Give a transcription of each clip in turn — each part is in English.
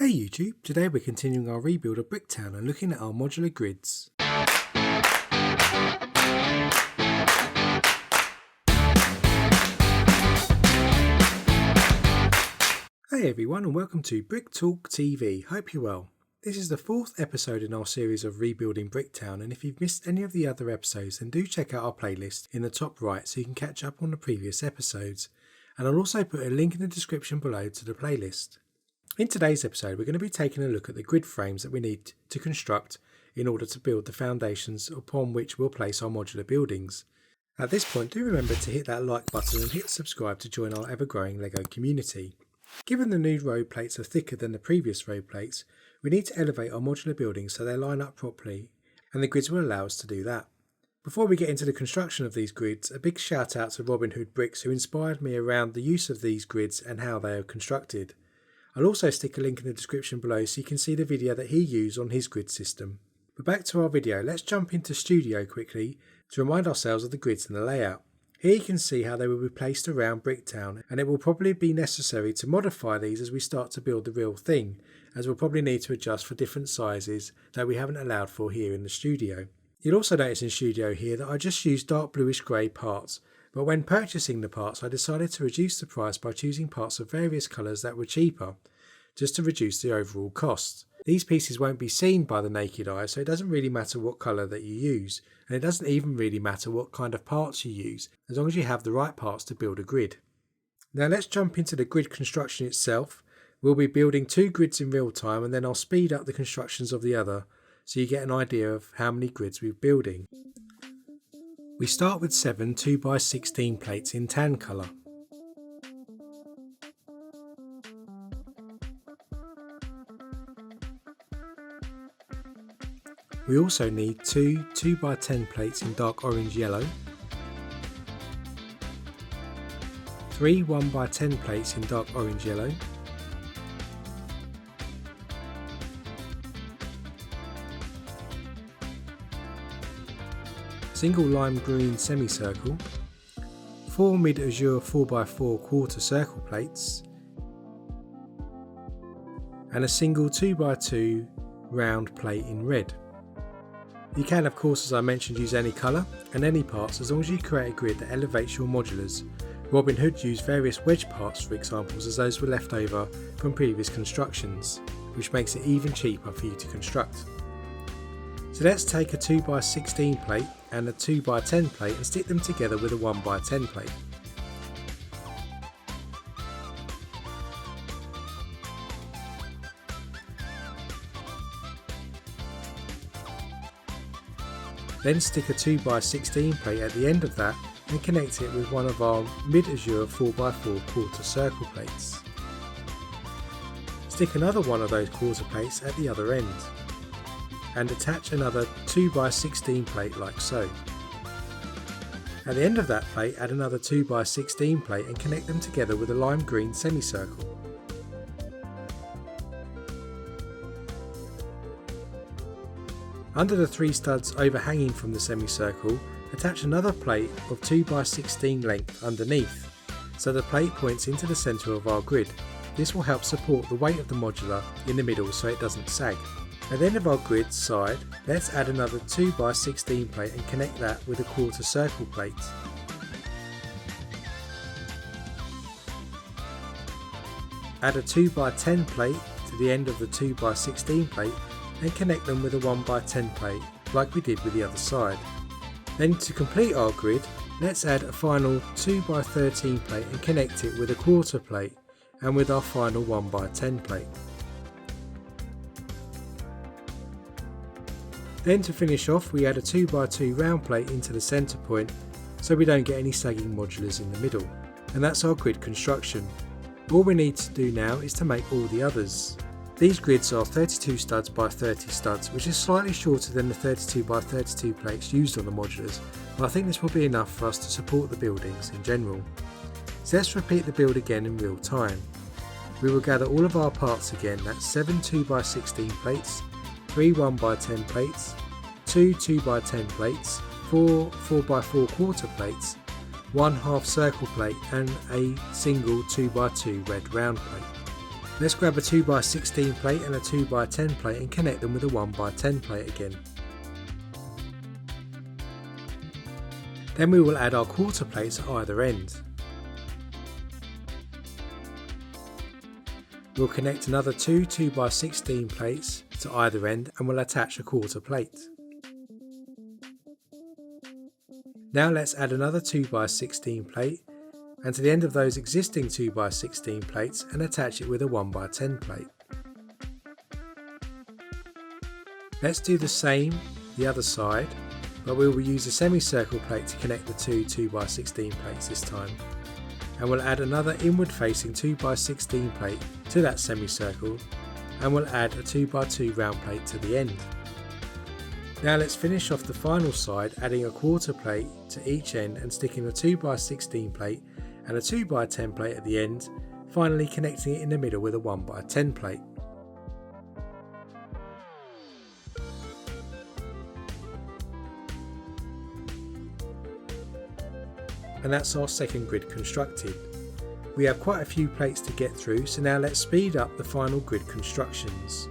Hey YouTube, today we're continuing our rebuild of Bricktown and looking at our modular grids. Hey everyone and welcome to Brick Talk TV, hope you're well. This is the fourth episode in our series of rebuilding Bricktown, and if you've missed any of the other episodes then do check out our playlist in the top right so you can catch up on the previous episodes. And I'll also put a link in the description below to the playlist. In today's episode, we're going to be taking a look at the grid frames that we need to construct in order to build the foundations upon which we'll place our modular buildings. At this point, do remember to hit that like button and hit subscribe to join our ever-growing LEGO community. Given the new road plates are thicker than the previous road plates, we need to elevate our modular buildings so they line up properly, and the grids will allow us to do that. Before we get into the construction of these grids, a big shout out to Robin Hood Bricks who inspired me around the use of these grids and how they are constructed. I'll also stick a link in the description below so you can see the video that he used on his grid system. But back to our video, let's jump into Studio quickly to remind ourselves of the grids and the layout. Here you can see how they will be placed around Bricktown, and it will probably be necessary to modify these as we start to build the real thing, as we'll probably need to adjust for different sizes that we haven't allowed for here in the studio. You'll also notice in Studio here that I just used dark bluish grey parts. But when purchasing the parts, I decided to reduce the price by choosing parts of various colours that were cheaper, just to reduce the overall cost. These pieces won't be seen by the naked eye, so it doesn't really matter what colour that you use, and it doesn't even really matter what kind of parts you use, as long as you have the right parts to build a grid. Now let's jump into the grid construction itself. We'll be building two grids in real time, and then I'll speed up the constructions of the other, so you get an idea of how many grids we're building. We start with 7 2x16 plates in tan colour. We also need 2 2x10 plates in dark orange yellow, 3 1x10 plates in dark orange yellow, single lime green semicircle, 4 mid-azure 4x4 quarter circle plates, and a single 2x2 round plate in red. You can of course, as I mentioned, use any colour and any parts as long as you create a grid that elevates your modulars. Robin Hood used various wedge parts for examples as those were left over from previous constructions, which makes it even cheaper for you to construct. So let's take a 2x16 plate and a 2x10 plate and stick them together with a 1x10 plate. Then stick a 2x16 plate at the end of that and connect it with one of our mid-azure 4x4 quarter circle plates. Stick another one of those quarter plates at the other end and attach another 2x16 plate like so. At the end of that plate, add another 2x16 plate and connect them together with a lime green semicircle. Under the 3 studs overhanging from the semicircle, attach another plate of 2x16 length underneath, so the plate points into the centre of our grid. This will help support the weight of the modular in the middle so it doesn't sag. At the end of our grid side, let's add another 2x16 plate and connect that with a quarter circle plate. Add a 2x10 plate to the end of the 2x16 plate and connect them with a 1x10 plate like we did with the other side. Then to complete our grid, let's add a final 2x13 plate and connect it with a quarter plate and with our final 1x10 plate. Then to finish off, we add a 2x2 round plate into the centre point so we don't get any sagging modulars in the middle. And that's our grid construction. All we need to do now is to make all the others. These grids are 32 studs by 30 studs, which is slightly shorter than the 32 by 32 plates used on the modulars, but I think this will be enough for us to support the buildings in general. So let's repeat the build again in real time. We will gather all of our parts again, that's 7 2x16 plates, 3 1x10 plates, 2 2x10 plates, 4 4x4 quarter plates, 1 half circle plate and a single 2x2 red round plate. Let's grab a 2x16 plate and a 2x10 plate and connect them with a 1x10 plate again. Then we will add our quarter plates at either end. We'll connect another two 2x16 plates to either end and we'll attach a quarter plate. Now let's add another 2x16 plate and to the end of those existing 2x16 plates and attach it with a 1x10 plate. Let's do the same the other side, but we will use a semicircle plate to connect the two 2x16 plates this time. And we'll add another inward facing 2x16 plate to that semicircle and we'll add a 2x2 round plate to the end. Now let's finish off the final side adding a quarter plate to each end and sticking a 2x16 plate and a 2x10 plate at the end, finally connecting it in the middle with a 1x10 plate. And that's our second grid constructed. We have quite a few plates to get through, so now let's speed up the final grid constructions.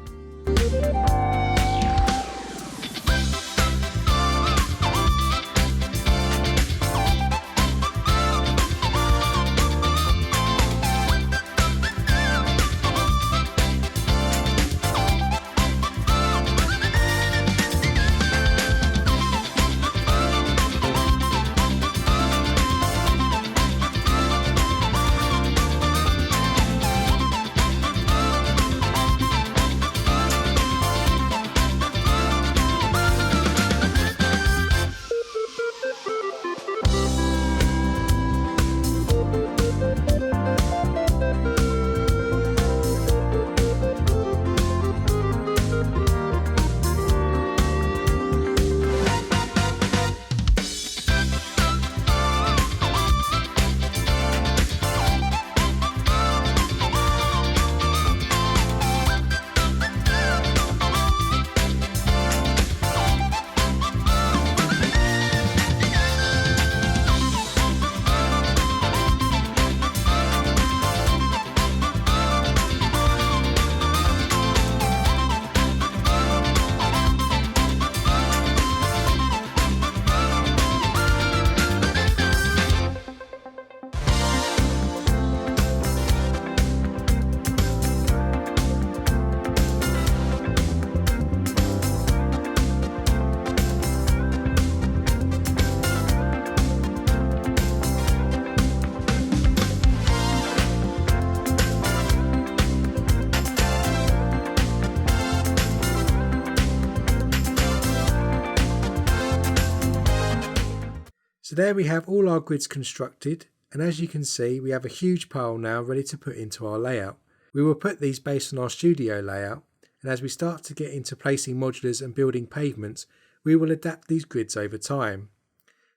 So there we have all our grids constructed, and as you can see we have a huge pile now ready to put into our layout. We will put these based on our studio layout, and as we start to get into placing modulars and building pavements, we will adapt these grids over time.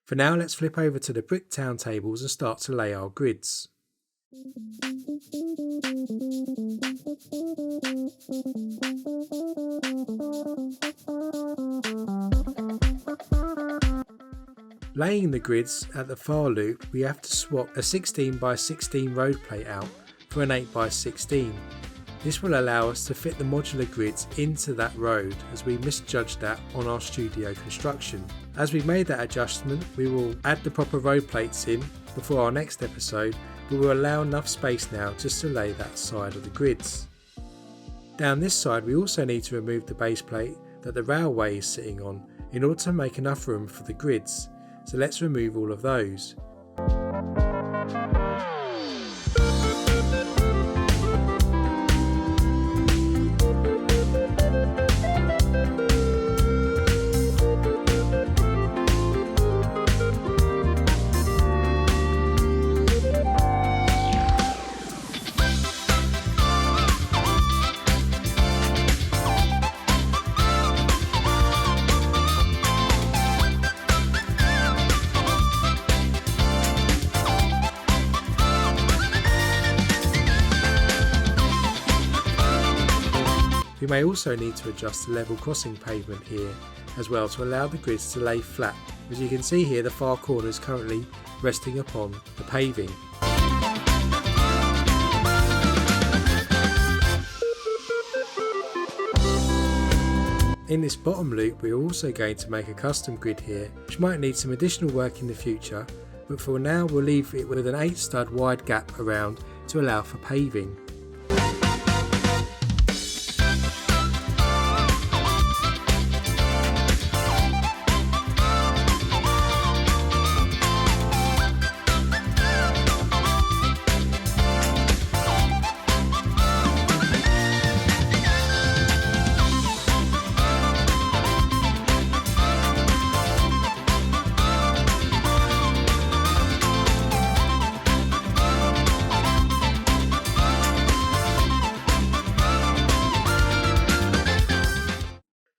For now, let's flip over to the Bricktown tables and start to lay our grids. Laying the grids at the far loop, we have to swap a 16x16 road plate out for an 8x16. This will allow us to fit the modular grids into that road, as we misjudged that on our studio construction. As we've made that adjustment, we will add the proper road plates in before our next episode, but we'll allow enough space now just to lay that side of the grids. Down this side we also need to remove the base plate that the railway is sitting on in order to make enough room for the grids. So let's remove all of those. We may also need to adjust the level crossing pavement here as well to allow the grids to lay flat. As you can see here, the far corner is currently resting upon the paving. In this bottom loop we're also going to make a custom grid here, which might need some additional work in the future, but for now we'll leave it with an 8 stud wide gap around to allow for paving.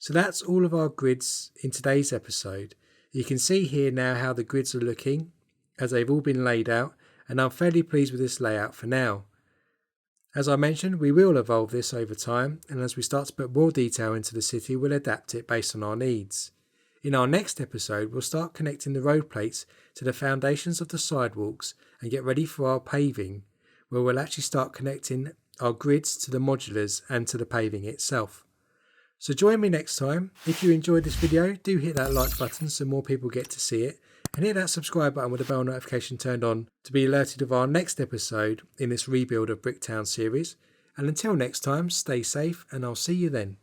So that's all of our grids in today's episode. You can see here now how the grids are looking as they've all been laid out, and I'm fairly pleased with this layout for now. As I mentioned, we will evolve this over time, and as we start to put more detail into the city, we'll adapt it based on our needs. In our next episode, we'll start connecting the road plates to the foundations of the sidewalks and get ready for our paving, where we'll actually start connecting our grids to the modulars and to the paving itself. So join me next time. If you enjoyed this video, do hit that like button so more people get to see it, and hit that subscribe button with the bell notification turned on to be alerted of our next episode in this rebuild of Bricktown series. And until next time, stay safe and I'll see you then.